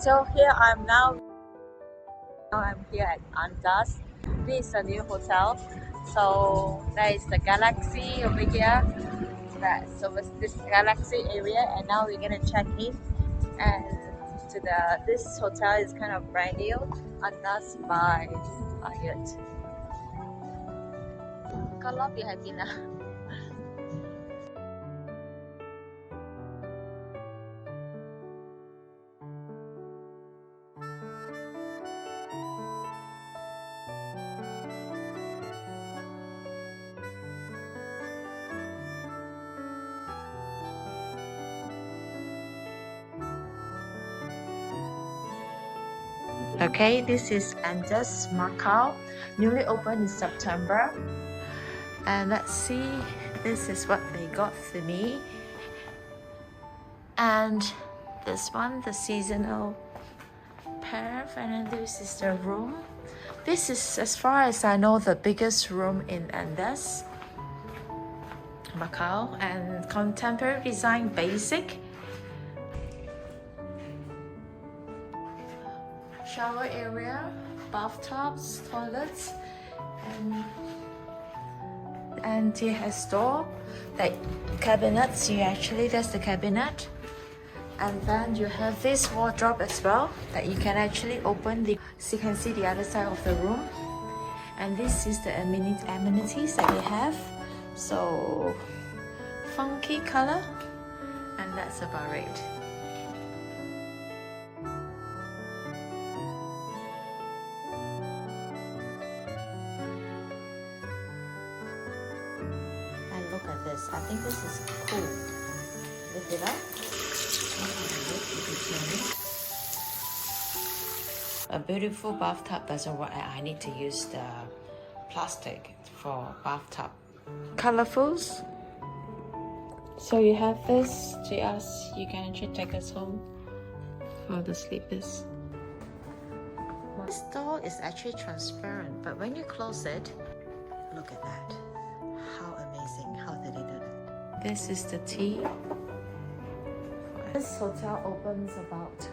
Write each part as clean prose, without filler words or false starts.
So I'm here at Andaz. This is a new hotel. So there is the galaxy over here. So it's this galaxy area, and now we're gonna check in. And this hotel is kind of brand new, Andaz by Hyatt. Có lobby hay pina? Okay, this is Andaz Macau, newly opened in September. And let's see, this is what they got for me. And this one, the seasonal pair, and then this is the room. This is, as far as I know, the biggest room in Andaz Macau, and contemporary design basic. Shower area, bathtubs, toilets, and it has door, like cabinets. That's the cabinet. And then you have this wardrobe as well that you can actually open so you can see the other side of the room. And this is the amenities that we have. So funky color, and that's about it. And look at this. I think this is cool. Lift it up. A beautiful bathtub doesn't work. I need to use the plastic for bathtub. Colorfuls. So you have this to us. You can actually take us home for the sleepers. This door is actually transparent, but when you close it, look at that. How amazing. How did they do it? This is the tea. This hotel opens about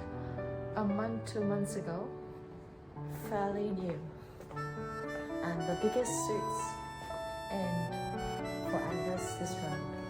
a month, 2 months ago. Fairly new. And the biggest suites for Andaz this round.